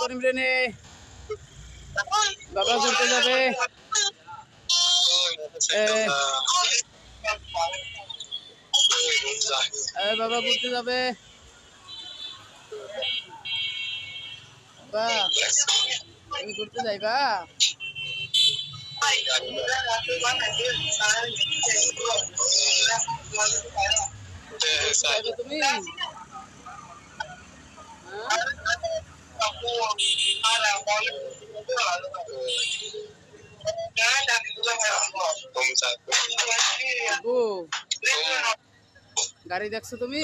করিম রে নে বাবা ঘুরতে যাবে বাবা ঘুরতে যাবে বাবা তুমি ঘুরতে যাইবা তুমি গাড়ি দেখছো তুমি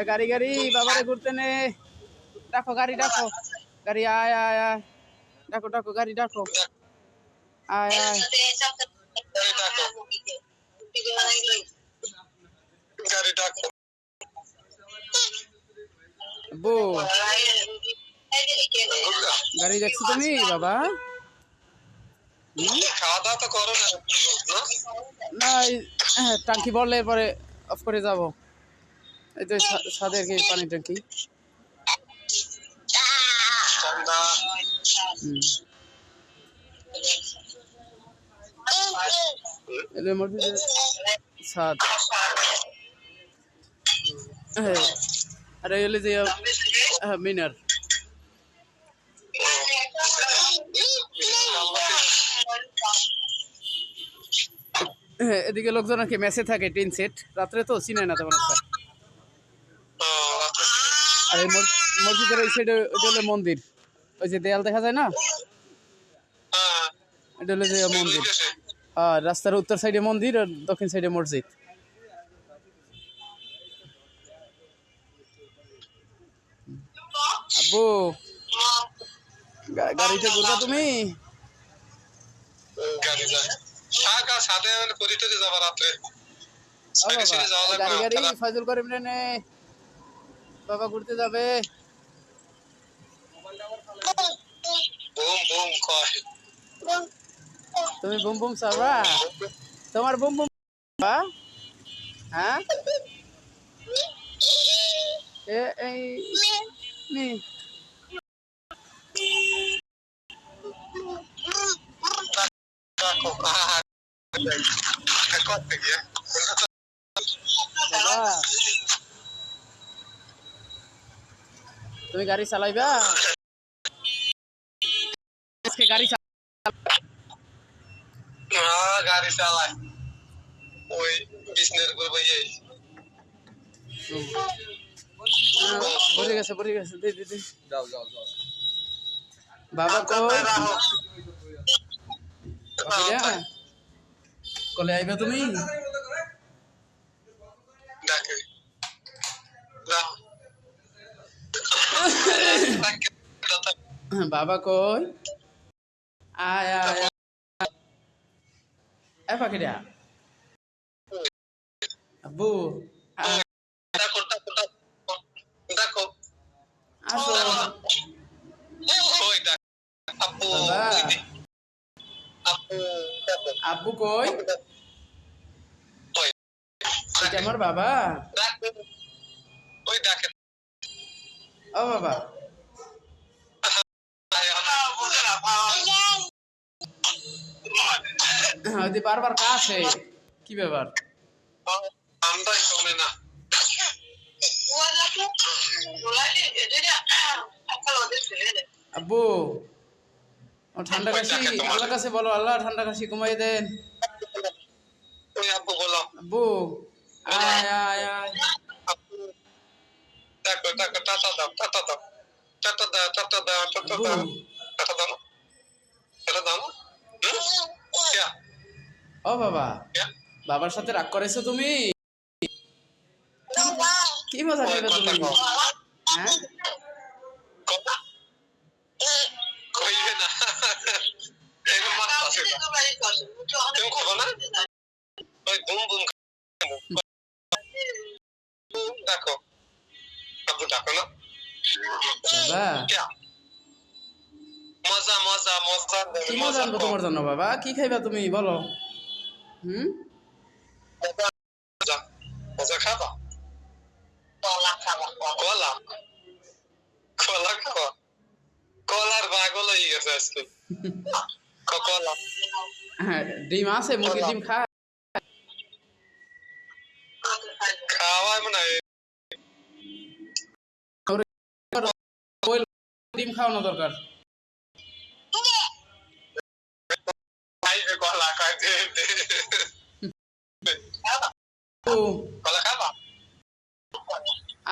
গাড়ি গাড়ি বাবারে ঘুরতে নে ডাকো গাড়ি ডাকো গাড়ি আয় আয় আয় ডাকো ডাকো গাড়ি ডাকো আয় আয় আব্বু গাড়ি দেখছো তুমি বাবা খাওয়া দাওয়া তো করো না টাঙ্কি বললে পরে অফ করে যাবো এই তো সাদের কি পানি ট্যাঙ্কি সাদ আর এলে যে মিনার এদিকে লোকজন আর কি মেসে থাকে টিন সেট রাত্রে তো চিনে না তেমন একটা আর এই মসজিদের ওই সাইডে ওইটা হলো মন্দির ওই যে দেয়াল দেখা যায় না এটা হলো যে মন্দির আর রাস্তার উত্তর সাইডে মন্দির আর দক্ষিণ সাইডে মসজিদ আব্বু গাড়িতে ঘুরবা তুমি গাড়ি গাড়ি ফাইজুল করিম রে বাবা ঘুরতে যাবে তুমি বুম বুম চাবা তোমার বুম বুম হ্যাঁ এই তুমি গাড়ি চালাইবা গাড়ি গাড়ি চালাই ওই বিজনেস করবো পড়ে গেছে দে যাও যাও যাও বাবা কলে আইবা তুমি বাবা কই আয় আয় আয় পাখিরা আব্বু আসো আব্বু কই এটা আমার বাবা ও বাবা বারবার কাছে কি ব্যাপার আব্বু ঠান্ডা কাশি আল্লাহ কাছে বলো আল্লাহ ঠান্ডা কাশি কমাই দেন আব্বু আয় আয় আয় ও বাবা বাবার সাথে রাগ করেছো তুমি কি মজা করবে তুমি হ্যাঁ কি মজা আনবো তোমার জন্য বাবা কি খাইবা তুমি বলো মজা খাবা কলা কলা খাবা কলার পাগল হয়ে গেছে আজকে কলা হ্যাঁ ডিম আছে মুরগির ডিম খা খাওয়াই মনে হয় ডিম খাওয়ানো দরকার কলা খাই কলা খাবা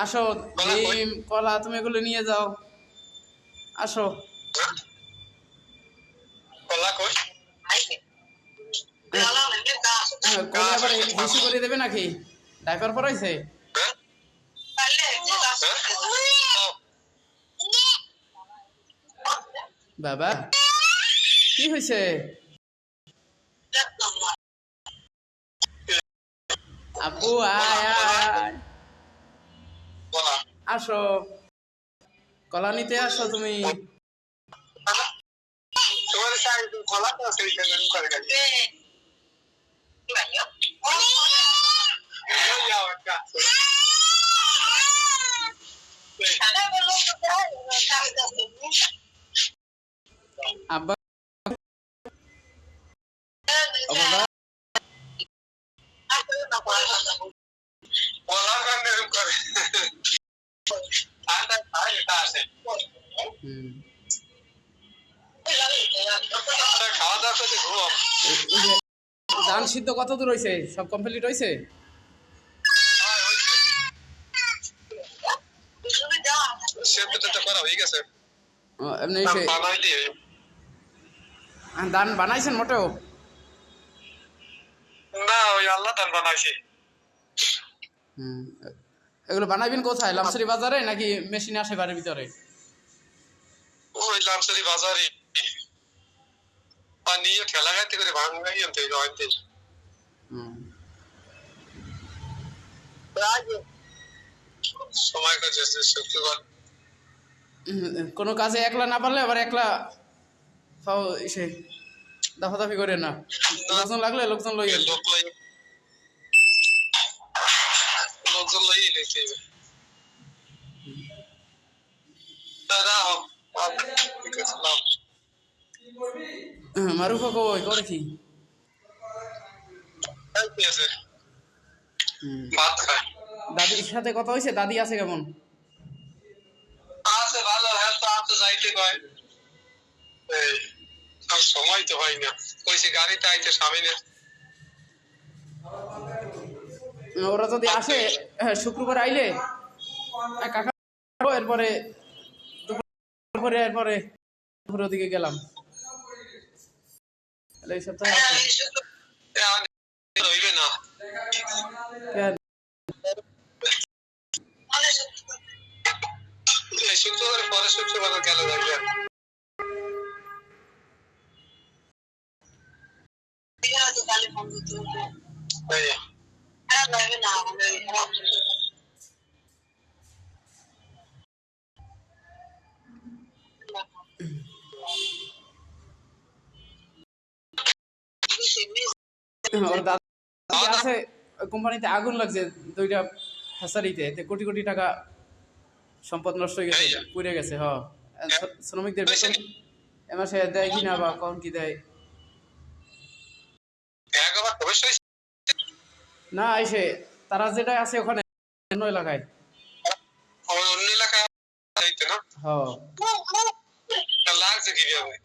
আসো ডিম কলা তুমি এগুলো নিয়ে যাও আসো কলা কই কোলে আবার হিসু করে দেবে নাকি ডাইপার পরাইছে বাবা কি হয়েছে আপু আয় আয় আসো কলা নিতে আসো তুমি তোমার সাইড কলা তো আছে এখানে করে গেছে আব্বা বাবা কলা কান্ডে করে ঠান্ডা খায় এটা আছে খাওয়া দাওয়া করে ঘুমাও ধান সিদ্ধ কত দূর হয়েছে সব কমপ্লিট হয়েছে সেটা করা হয়ে গেছে এমনি বানাই দিয়ে ধান বানাইছেন মোটেও না ওই আল্লাহ ধান বানাইছি এগুলো বানাইবেন কোথায় লামসারি বাজারে নাকি মেশিনে আসে বাড়ির ভিতরে ওই লামসারি বাজারে পানিয়ে ঠেলা গাইতে করে ভাঙাই আনতে জয়েন্টে সময় কাছে শুক্রবার কোনো কাজে একলা না পারলে আবার একলা ফাও এসে দাফাদাফি করে না লোকজন লাগলে লোকজন লই লোকজন লই লেখে দাদা ঠিক আছে মারুফা কই করে কি আছে ভাত খায় দাদির সাথে কথা হয়েছে দাদি আছে কেমন আছে ভালো হ্যাঁ তো আমি তো যাইতে কয় সময় তো হয় না কইছে গাড়িতে আইতে সামনে ওরা যদি আসে শুক্রবার আইলে কাকা এরপরে এরপরে দুপুরের দিকে গেলাম এই সপ্তাহে হইবে না শুক্রবার পরে শুক্রবার গেলে যাইবে ওর দাদা আছে কোম্পানিতে আগুন লাগছে দুইটা হ্যাসারিতে এতে কোটি কোটি টাকা সম্পদ নষ্ট হয়ে গেছে পুড়ে গেছে শ্রমিকদের বেতন এ মাসে দেয় কিনা বা কম কি দেয় না এসে তারা যেটা আছে ওখানে অন্য এলাকায় অন্য এলাকায় লাগছে কিভাবে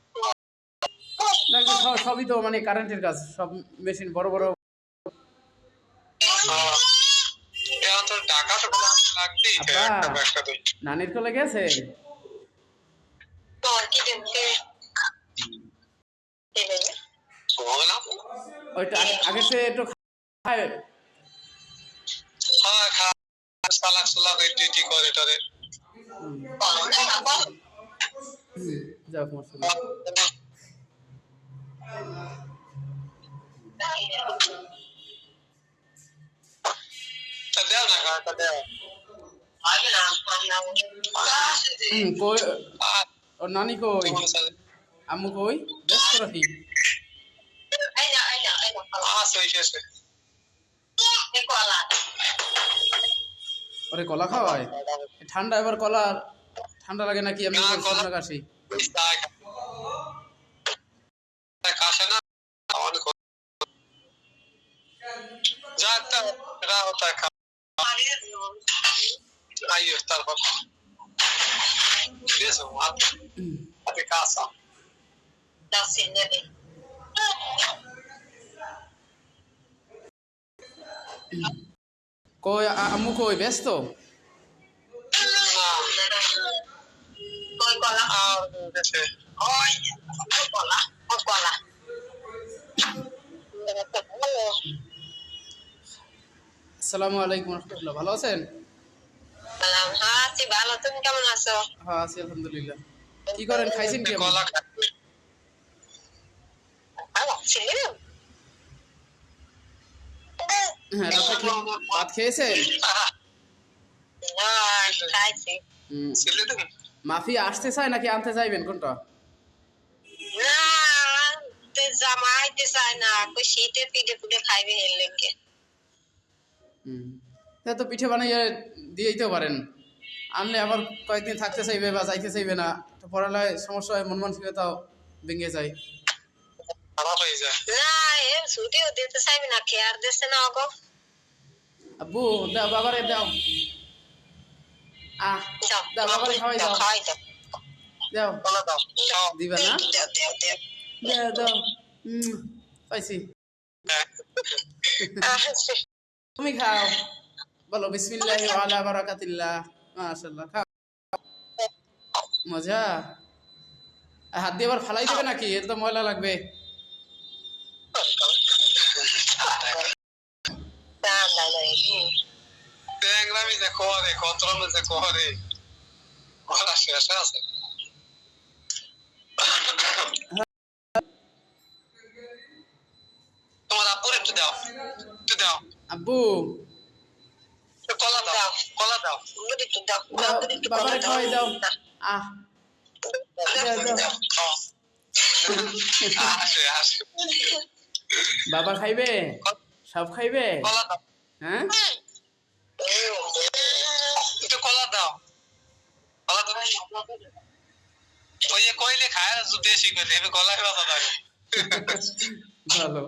সবই তো মানে কারেন্টের কাজ সব মেশিন বড় বড় নানির কোলে গেছে ওইটা আগে সে একটু খায় যাক মশলা ওর নানি কই আম্মু কই ব্যস্ত রাখি ওরে কলা খাওয়ায় ঠান্ডা, এবার কলা ঠান্ডা লাগে নাকি এমনি না, কলা- শুকনো কাশি? কাশে না অনেক যাতা রাহতা খা আইও তারপর দিয়েছো আপনি কাঁচা কই আম্মু কই ব্যস্ত? আর দেশে আসসালামু আলাইকুম রহমতুল্লাহ, ভালো আছেন? ভালো, তুমি কেমন আছো? হ্যাঁ আছি আলহামদুলিল্লাহ। কি করেন, খাইছেন কি আম্মু? কলা খাচ্ছে ভালো ছিল। হ্যাঁ রাতে ভাত খেয়েছেন? খাইছি। ছেলে দেন মাফি আসতে চায় নাকি আনতে চাইবেন, কোনটা? না, জামাইতে চায় না, কই শীতে পিঠে পুঠে খাইবে এর লেগে। তা তো পিঠে বানিয়ে দিয়ে দিতে পারেন, আনলে আবার কয়েকদিন থাকতে চাইবে বা যাইতে চাইবে না, তো পড়ালেখায় সমস্যা হয়, মন মানসিকতাও ভেঙে যায়। খারাপ হয়ে যায়। না, এ ছুটিও দিতে চাইবে না, খেয়ার দিচ্ছে না ওগো। আব্বু দাও, বাবারে দাও, দাও বাবারে খাওয়াই দাও, খাওয়াই দাও। দাও কলা দাও খাও। দিবা না? দাও, দাও, দাও। দাও দাও, পাইছি। তুমি খাও, বলো বিসমিল্লাহি ওয়া আলা বারাকাতিল্লাহ, মাশাআল্লাহ, খাও। মজা। হাত দিয়ে আবার ফালাই দেবে নাকি? এর তো ময়লা লাগবে। ট্যাংরামি যে করে কতরমে যে করে কলা শেষ আছে। তোমার আপুর একটু দাও, একটু দাও, আব্বু একটু কলা দাও, কলা দাও। একটু দাও, দাও, একটু বাবারে খাওয়াই দাও। আহ খাও। আসে আসে বাবা খাইবে, সব খাইবে। কলা দাও, হ্যাঁ একটু কলা দাও, কলা দাও। ওই যে কইলে খায় দেশি করে দেবে গলায় বাধা থাকে। ভালো।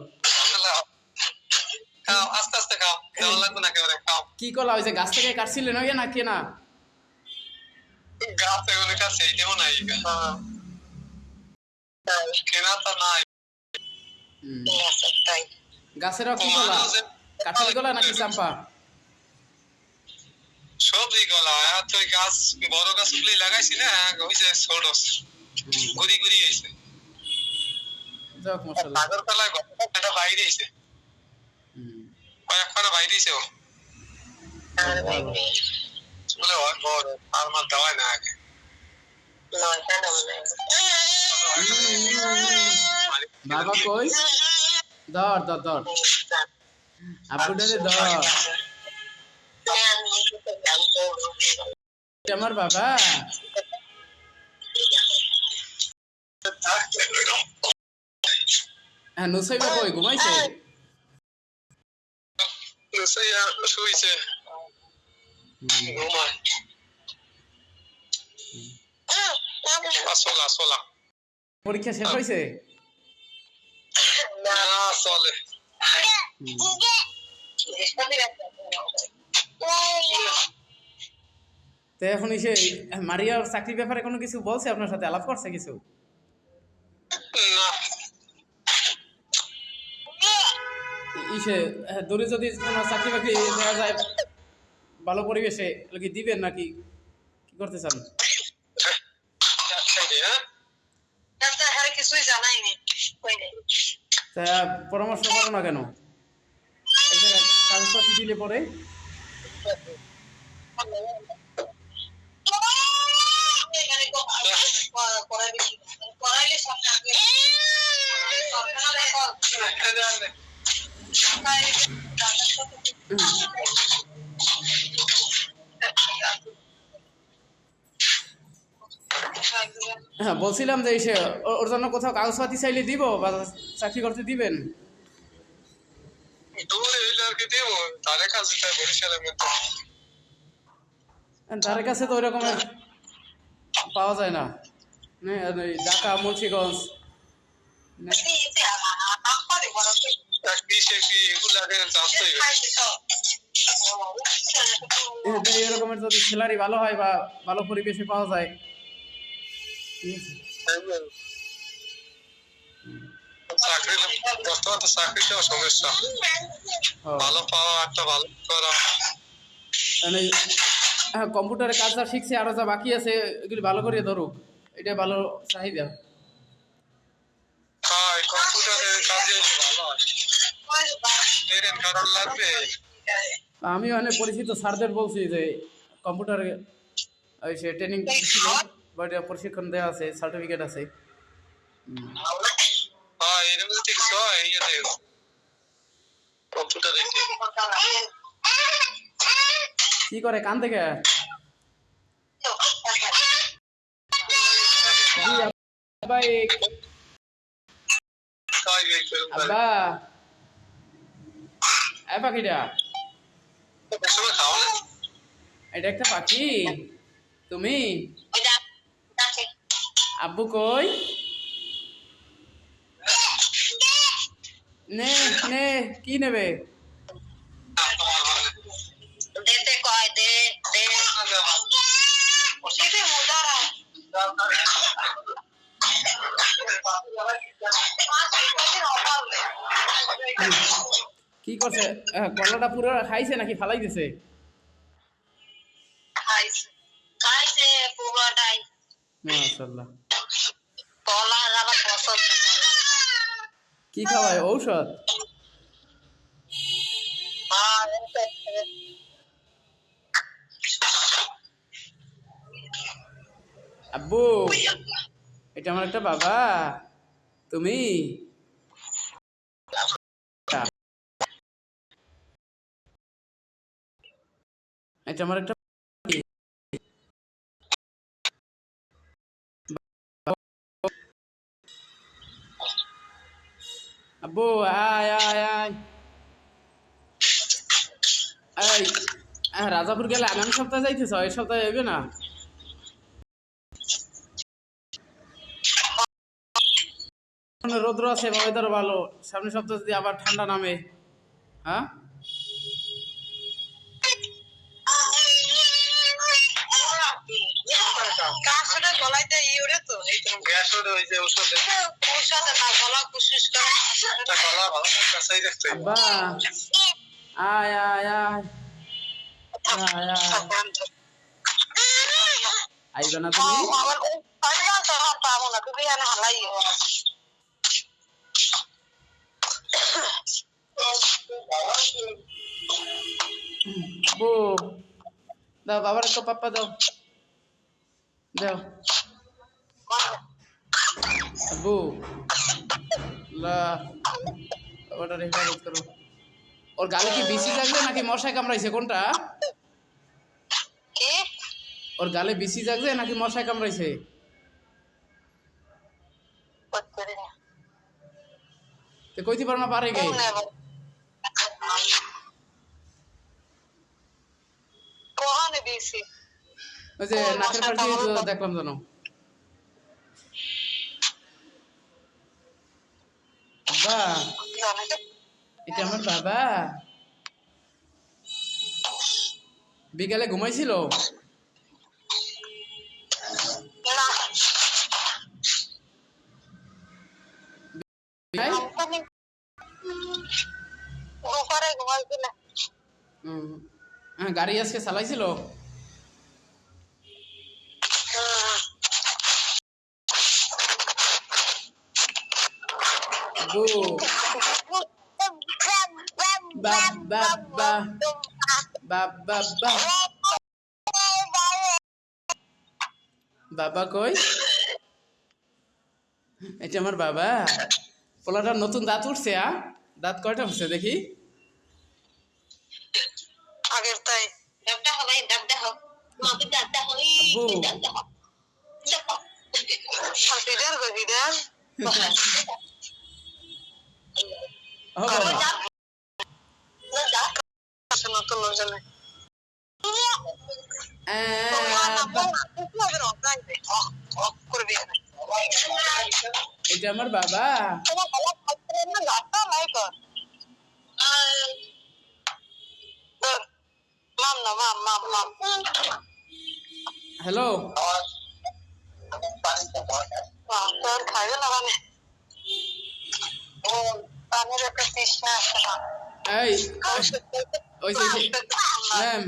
খাও আস্তে আস্তে খাও, দেওয়া লাগবে না একেবারে খাও। কি কলা হয়েছে, গাছ থেকে কাটছিলেন ওই না কেনা? গাছ এগুলো কাছে এইটাও নাই, কেনা তো নাই। গাছের কি কলা, কাঁঠালি কলা নাকি চাম্পা? সবই গলা আর তো গাছ বড় গাছ গুলি লাগাইছি না, হইছে ছোট গুড়ি গুড়ি হয়েছে। যাক মাশাআল্লাহ। আগের বেলায় এটা বাইরে হয়েছে, কয়েকখানা বাইরে হয়েছে। ও বলে বড় আর মার দেওয়ায় না আগে। বাবা কই? ধর ধর ধর, আব্বুটারে ধর। আমার বাবা হ্যাঁ, নুসাইবা কই, ঘুমাইছে? শুইছে ঘুমায়। সোলা সোলা পরীক্ষা শেষ হয়েছে? না চলে। তো এখন এসে মারিয়ার চাকরির ব্যাপারে কোনো কিছু বলছে, আপনার সাথে আলাপ করছে কিছু? না ইসে দূরে যদি কোনো চাকরি বাকরি দেওয়া যায় ভালো পরিবেশে, কি দিবেন নাকি কি করতে চান? কিছুই জানাইনি। তা পরামর্শ করো না কেন? এক জায়গায় কাগজপত্র দিলে পরে হ্যাঁ বলছিলাম যে এসে ওর জন্য কোথাও কাগজপাতি চাইলে দিব বা চাকরি করতে দিবেন? দূরে হইলে আর কি দেবো, তারে কাছে বরিশালের মধ্যে ধারে কাছে তো ওই রকমের পাওয়া যায় না, এই ঢাকা মুন্সিগঞ্জ এরকমের যদি স্যালারি ভালো হয় বা ভালো পরিবেশে পাওয়া যায়, ঠিক আছে। চাকরি বর্তমান তো চাকরিটাও সমস্যা, ভালো পাওয়া একটা ভালো করা। হ্যাঁ, কম্পিউটারের কাজটা শিখছে, আরো যা বাকি আছে এগুলি ভালো করে ধরুক, এটা ভালো চাহিদা। হ্যাঁ, কম্পিউটারের কাজে ভালো কারণ লাগবে। আমি অনেক পরিচিত স্যারদের বলছি যে কম্পিউটারে ওই সে ট্রেনিং ছিল বা প্রশিক্ষণ দেওয়া আছে, সার্টিফিকেট আছে। হ্যাঁ, এর মধ্যে দেখছ এই কম্পিউটারে কি করে কান থেকে ভাই আব্বা এ পাখিটা, এটা একটা পাখি, তুমি আব্বু কই? নে নে কি নেবে? দেতে কয় দে দে ওসিতে মুদারা কি করছে? কলাটা পুরো খাইছে নাকি ফালাই দিছে? খাইছে পুরোটাই। মাশাআল্লাহ। কলা আবার পছন্দ। কি খাওয়ায়? ঔষধ? আব্বু এটা আমার একটা বাবা, তুমি? এটা আমার একটা আব্বু, আয় আয় আয় আয়। রাজাপুর গেলে আগামী সপ্তাহে যাইতেছ, এই সপ্তাহে যাবে না? রৌদ্র আছে, ওয়েদার ভালো, সামনের সপ্তাহে যদি আবার ঠান্ডা নামে, হ্যাঁ আব্বা আয় আয় আয় আইবে না তুমি? আব্বু দাও, বাবার একটা পাপ্পা দাও, দাও আব্বু, বাবাটা হেফাজত করো। ওর গালে কি বিসি জাগছে নাকি মশায় কামড়াইছে, কোনটা? ওর গালে বিসি জাগছে নাকি মশায় কামড়াইছে? কইতে পারো না পারে গে? ওই যে নাকের পাশে দেখলাম জানো। বাবা এটা আমার বাবা, বিকালে ঘুমাইছিল? গাড়ি আজকে চালাইছিল? বাবা কই? এটা আমার বাবা। পোলাটার নতুন দাঁত উঠছে, দাঁত কয়টা উঠছে দেখি? আগের তাই ডাবটা হবে, ডাবটা হোক মাপি ডাবটা হই ডাবটা হোক দেখো হাসিদার গহিদার নতুন নতুন এটা আমার বাবা। হ্যালো, এই ওই যে ম্যাম,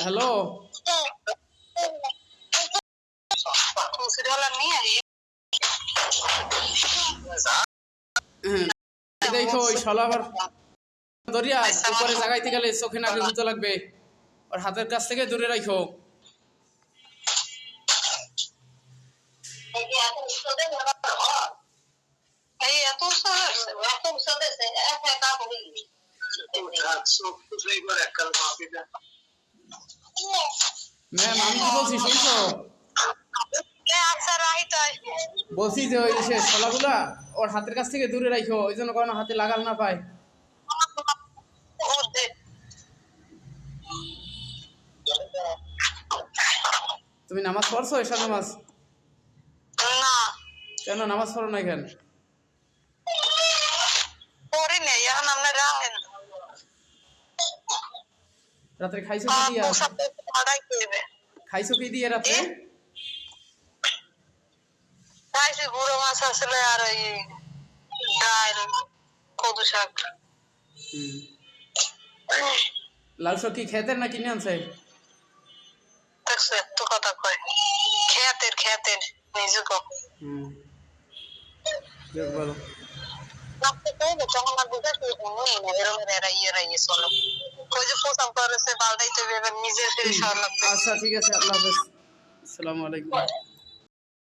হ্যালো, দেখো ওই শালা আবার দরিয়া উপরে জাগাইতে গেলে চোখে নাকে জুতো লাগবে, ওর হাতের কাছ থেকে দূরে রাখো। ম্যাম আমি কি বলছি শুনছো? বলছি যে ওই সে শালাগুলা ওর হাতের কাছ থেকে দূরে রাখো, ওই জন্য কোনো হাতে লাগাল না পায়। তুমি নামাজ পড়ছো? এসা নামাজ কেন নামাজ পড়ো না কেন? রাত্রে খাইছো কি দিয়া? খাইছো কি দিয়ে রাত্রে? বুড়ো মাছ আসলে আর ওই ডাল কদু শাক। লাল শাক কি খেতের না কিনে আনছে? দেখছো এত কথা কয়, খেতের নিজে কো। বলো তখন আর বুঝাচ্ছি চলো ওই যে পোশাক করেছে পাল্টাইতে নিজের ফিরে সর লাগবে। আচ্ছা ঠিক আছে, আল্লাহ হাফেজ, আসসালামু আলাইকুম।